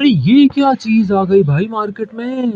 अरे ये क्या चीज आ गई भाई मार्केट में।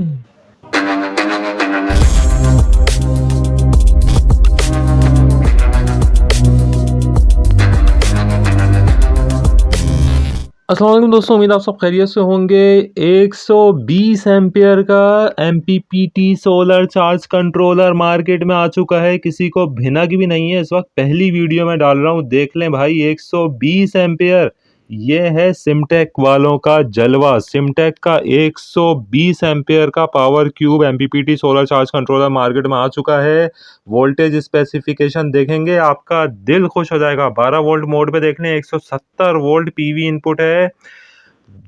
अस्सलाम वालेकुम दोस्तों, उम्मीद आप सब खैरियत से होंगे। 120 एम्पियर का MPPT solar charge controller market में आ चुका है। किसी को भिनक भी नहीं है, इस वक्त पहली वीडियो में डाल रहा हूँ, देख लें भाई। 120 एम्पियर, ये है सिमटेक वालों का जलवा। सिमटेक का 120 एम्पियर का power cube MPPT solar charge controller market में आ चुका है। वोल्टेज स्पेसिफिकेशन देखेंगे, आपका दिल खुश हो जाएगा। 12 वोल्ट मोड पे देख लें, 170 वोल्ट पीवी इनपुट है।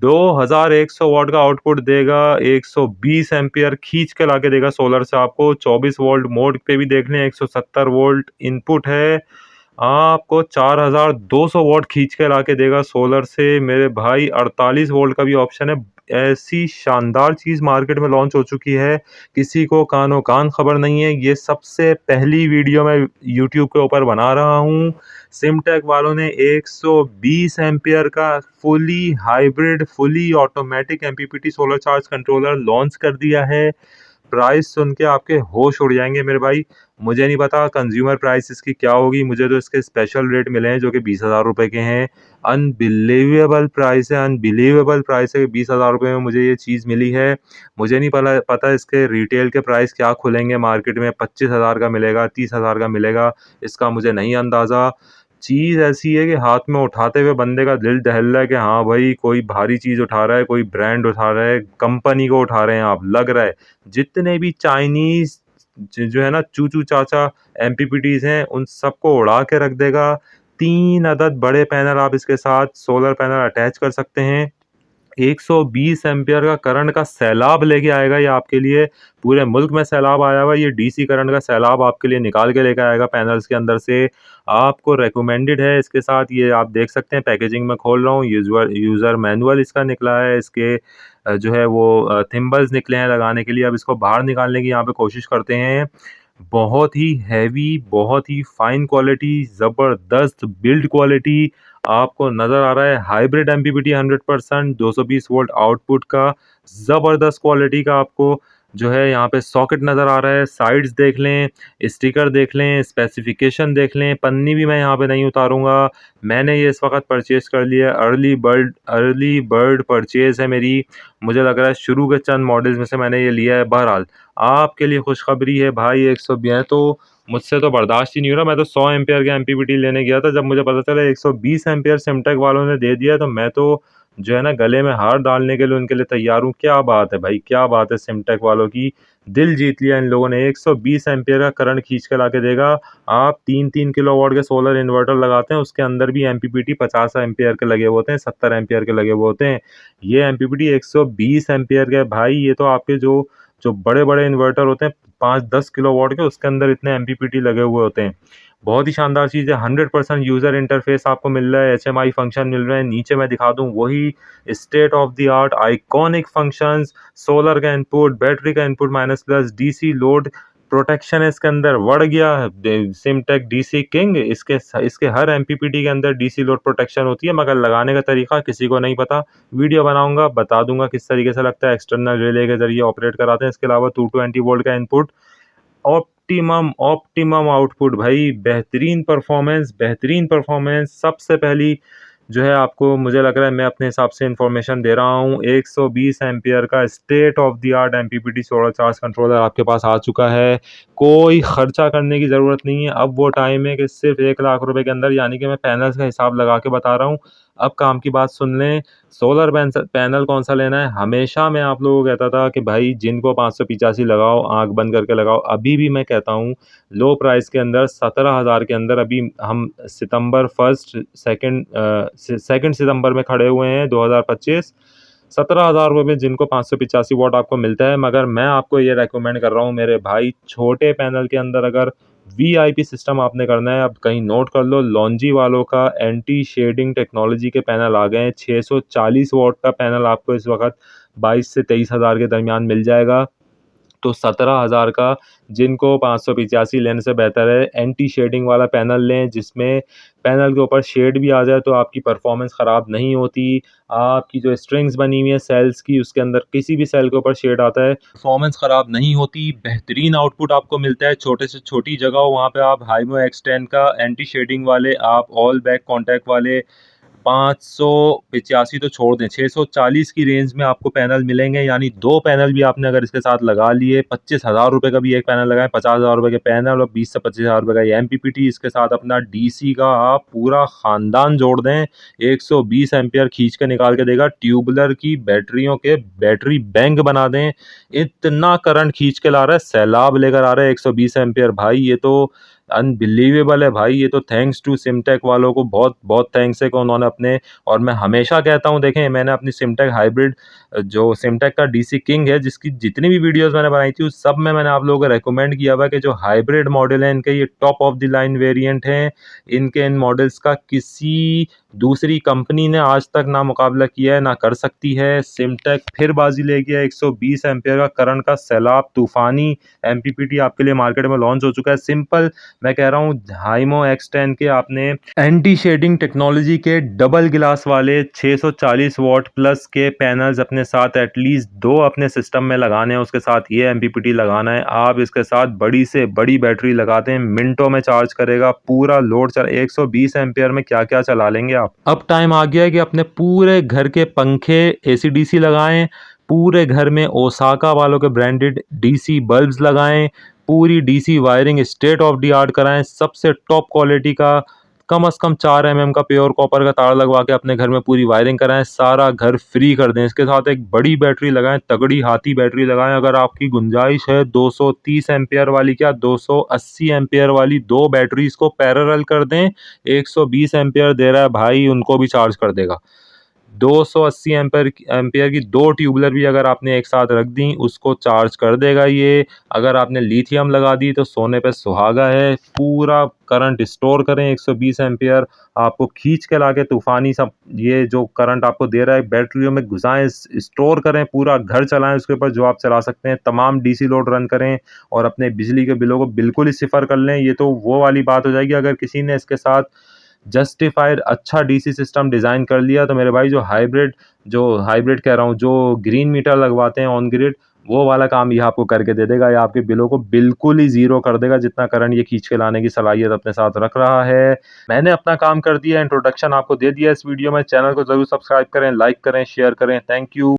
2100 वाट का आउटपुट देगा। 120 एम्पियर खींच के लाके देगा सोलर से आपको। 24 वोल्ट मोड पे भी देख लें, 170 वोल्ट इनपुट है। आपको 4200 वोल्ट खींच के लाके देगा सोलर से मेरे भाई। 48 वोल्ट का भी ऑप्शन है। ऐसी शानदार चीज़ मार्केट में लॉन्च हो चुकी है, किसी को कानो कान खबर नहीं है। ये सबसे पहली वीडियो मैं यूट्यूब के ऊपर बना रहा हूँ। सिमटेक वालों ने 120 एम्पियर का fully hybrid fully automatic MPPT solar charge controller launch कर दिया है। प्राइस सुन के आपके होश उड़ जाएंगे मेरे भाई। मुझे नहीं पता कंज्यूमर प्राइस इसकी क्या होगी, मुझे तो इसके स्पेशल रेट मिले हैं जो कि 20,000 रुपये के हैं। अनबिलीवेबल प्राइस है, अनबिलीवेबल प्राइस है। 20,000 रुपये में मुझे ये चीज़ मिली है। मुझे नहीं पता इसके रिटेल के प्राइस क्या खुलेंगे मार्केट में। 25,000 का मिलेगा, 30,000 का मिलेगा, इसका मुझे नहीं अंदाज़ा। चीज़ ऐसी है कि हाथ में उठाते हुए बंदे का दिल दहल रहा है कि हाँ भाई, कोई भारी चीज़ उठा रहा है, कोई ब्रांड उठा रहा है, कंपनी को उठा रहे हैं आप, लग रहा है। जितने भी चाइनीज़ जो है ना चूचू चाचा एमपीपीटीज हैं, उन सबको उड़ा के रख देगा। 3 अदद बड़े पैनल आप इसके साथ सोलर पैनल अटैच कर सकते हैं। 120 एम्पियर का करंट का सैलाब लेके आएगा ये आपके लिए। पूरे मुल्क में सैलाब आया हुआ है, ये डीसी करंट का सैलाब आपके लिए निकाल के लेकर आएगा पैनल्स के अंदर से। आपको रेकमेंडेड है इसके साथ, ये आप देख सकते हैं पैकेजिंग में खोल रहा हूँ। यूज़र मैनुअल इसका निकला है, इसके जो है वो थिम्बल्स निकले हैं लगाने के लिए। अब इसको बाहर निकालने की यहाँ पे कोशिश करते हैं। बहुत ही हैवी, बहुत ही फाइन क्वालिटी, ज़बरदस्त बिल्ड क्वालिटी आपको नज़र आ रहा है। हाइब्रिड एमपीपीटी 100%, 220 वोल्ट आउटपुट का ज़बरदस्त क्वालिटी का आपको जो है यहाँ पे सॉकेट नज़र आ रहा है। साइड्स देख लें, स्टिकर देख लें, स्पेसिफिकेशन देख लें। पन्नी भी मैं यहाँ पे नहीं उतारूंगा, मैंने ये इस वक्त परचेज़ कर लिया है। अर्ली बर्ड परचेज़ है मेरी। मुझे लग रहा है शुरू के चंद मॉडल्स में से मैंने ये लिया है। बहरहाल आपके लिए खुशखबरी है भाई, 120 तो मुझसे तो बर्दाश्त ही नहीं हो रहा। मैं तो 100 एम्पियर का एमपीपीटी लेने गया था, जब मुझे पता चला 120 एम्पियर सिमटेक वालों ने दे दिया, तो मैं तो जो है ना गले में हार डालने के लिए उनके लिए तैयार हूँ। क्या बात है भाई, क्या बात है। सिमटेक वालों की दिल जीत लिया इन लोगों ने। 120 एम्पियर का करंट खींच के ला के देगा। आप 3-3 किलोवाट के सोलर इन्वर्टर लगाते हैं, उसके अंदर भी एमपीपीटी 50 एम्पियर के लगे हुए होते हैं, 70 एम्पियर के लगे हुए होते हैं। ये एमपीपीटी 120 एम्पियर के भाई। ये तो आपके जो जो बड़े बड़े इन्वर्टर होते हैं 5-10 किलोवाट के, उसके अंदर इतने एमपीपीटी लगे हुए होते हैं। बहुत ही शानदार चीज़ है। 100% यूज़र इंटरफेस आपको मिल रहा है, एचएमआई फंक्शन मिल रहे हैं। नीचे मैं दिखा दूं, वही state of the art iconic functions. Solar का इनपुट, बैटरी का input minus plus, DC load protection है इसके अंदर बढ़ गया। सिमटेक डीसी किंग, इसके इसके हर एमपीपीटी के अंदर डीसी लोड प्रोटेक्शन होती है, मगर लगाने का तरीका किसी को नहीं पता। वीडियो बनाऊंगा, बता दूंगा किस तरीके से लगता है। एक्सटर्नल रिले के जरिए ऑपरेट कराते हैं। इसके अलावा 220 वोल्ट का इनपुट, ऑप्टिमम ऑप्टिमम आउटपुट भाई। बेहतरीन परफॉर्मेंस, बेहतरीन परफॉर्मेंस। सबसे पहली जो है आपको, मुझे लग रहा है मैं अपने हिसाब से इंफॉर्मेशन दे रहा हूँ, 120 एम्पियर का state of the art MPPT solar charge controller आपके पास आ चुका है। कोई खर्चा करने की ज़रूरत नहीं है। अब वो टाइम है कि सिर्फ 1 लाख रुपए के अंदर, यानी कि मैं पैनल्स का हिसाब लगा के बता रहा हूँ। अब काम की बात सुन लें, सोलर पैनल कौन सा लेना है। हमेशा मैं आप लोगों को कहता था कि भाई जिनको 585 लगाओ, आंख बंद करके लगाओ। अभी भी मैं कहता हूँ, लो प्राइस के अंदर 17,000 के अंदर अभी हम सितंबर 2 सितंबर में खड़े हुए हैं 2025। 17,000 रुपये में जिनको 585 वाट आपको मिलता है। मगर मैं आपको ये रेकमेंड कर रहा हूँ मेरे भाई, छोटे पैनल के अंदर अगर वीआईपी सिस्टम आपने करना है, अब कहीं नोट कर लो, लॉन्जी वालों का एंटी शेडिंग टेक्नोलॉजी के पैनल आ गए हैं। 640 वाट का पैनल आपको इस वक्त 22 से 23 हज़ार के दरमियान मिल जाएगा। तो 17,000 का, जिनको 585 लेने से बेहतर है एंटी शेडिंग वाला पैनल लें, जिसमें पैनल के ऊपर शेड भी आ जाए तो आपकी परफॉर्मेंस ख़राब नहीं होती। आपकी जो स्ट्रिंग्स बनी हुई है सेल्स की, उसके अंदर किसी भी सेल के ऊपर शेड आता है, परफॉर्मेंस ख़राब नहीं होती, बेहतरीन आउटपुट आपको मिलता है। छोटे से छोटी जगह हो वहाँ पे आप हाइमो X10 का एंटी शेडिंग वाले, आप ऑल बैक कॉन्टैक्ट वाले 585 तो छोड़ दें, 640 की रेंज में आपको पैनल मिलेंगे। यानी 2 पैनल भी आपने अगर इसके साथ लगा लिए, 25,000 रुपये का भी एक पैनल लगाएं, 50,000 रुपये के पैनल और 20 से 25,000 रुपये का ये MPPT, इसके साथ अपना DC का आप पूरा ख़ानदान जोड़ दें। 120 एम्पियर खींच के निकाल के देगा। ट्यूबुलर की बैटरियों के बैटरी बैंक बना दें, इतना करंट खींच के ला रहा है, सैलाब लेकर आ रहा है 120 एम्पियर। भाई ये तो अनबिलीवेबल है भाई, ये तो थैंक्स टू सिमटेक वालों को बहुत बहुत थैंक्स है कि उन्होंने अपने, और मैं हमेशा कहता हूँ, देखें मैंने अपनी सिमटेक हाइब्रिड, जो सिमटेक का DC किंग है, जिसकी जितनी भी वीडियोस मैंने बनाई थी उस सब में मैंने आप लोगों को रेकमेंड किया हुआ कि जो हाइब्रिड मॉडल है इनके, ये top of the line variant हैं। इनके इन मॉडल्स का किसी दूसरी कंपनी ने आज तक ना मुकाबला किया है ना कर सकती है। सिमटेक फिर बाजी ले गया, 120 एम्पियर का करंट का सैलाब तूफानी MPPT आपके लिए मार्केट में लॉन्च हो चुका है। सिंपल मैं कह रहा हूँ, हाइमो X10 के आपने एंटी शेडिंग टेक्नोलॉजी के डबल गिलास वाले 640 वॉट प्लस के पैनल्स अपने साथ एटलीस्ट 2 अपने सिस्टम में लगाने हैं, उसके साथ ये MPPT लगाना है। आप इसके साथ बड़ी से बड़ी बैटरी लगाते हैं, मिनटों में चार्ज करेगा, पूरा लोड चल 120 एम्पियर में क्या क्या चला लेंगे आप। अब टाइम आ गया है कि अपने पूरे घर के पंखे AC/DC लगाएं, पूरे घर में ओसाका वालों के ब्रांडेड DC बल्ब्स लगाएं, पूरी DC wiring state of the art कराएं, सबसे टॉप क्वालिटी का कम से कम 4 mm का प्योर कॉपर का तार लगवा के अपने घर में पूरी वायरिंग कराएं, सारा घर फ्री कर दें। इसके साथ एक बड़ी बैटरी लगाएं, तगड़ी हाथी बैटरी लगाएं। अगर आपकी गुंजाइश है 230 एम्पियर वाली, क्या 280 एम्पियर वाली 2 बैटरीज को पैरेलल कर दें, 120 एम्पियर दे रहा है भाई, उनको भी चार्ज कर देगा। 280 एम्पियर की 2 ट्यूबुलर भी अगर आपने एक साथ रख दी, उसको चार्ज कर देगा ये। अगर आपने लिथियम लगा दी तो सोने पे सुहागा है। पूरा करंट स्टोर करें, 120 एम्पियर आपको खींच के लाके तूफानी सब, ये जो करंट आपको दे रहा है बैटरियों में घुसाएं, स्टोर करें, पूरा घर चलाएं उसके ऊपर, जो आप चला सकते हैं। तमाम DC लोड रन करें और अपने बिजली के बिलों को बिल्कुल ही सिफर कर लें। ये तो वो वाली बात हो जाएगी, अगर किसी ने इसके साथ जस्टिफाइड अच्छा DC सिस्टम डिज़ाइन कर लिया तो मेरे भाई, जो हाइब्रिड कह रहा हूँ, जो ग्रीन मीटर लगवाते हैं ऑन ग्रिड, वो वाला काम ये आपको करके दे देगा। ये आपके बिलों को बिल्कुल ही ज़ीरो कर देगा, जितना करंट ये खींच के लाने की सलाहियत अपने साथ रख रहा है। मैंने अपना काम कर दिया, इंट्रोडक्शन आपको दे दिया इस वीडियो में। चैनल को ज़रूर सब्सक्राइब करें, लाइक करें, शेयर करें। Thank you.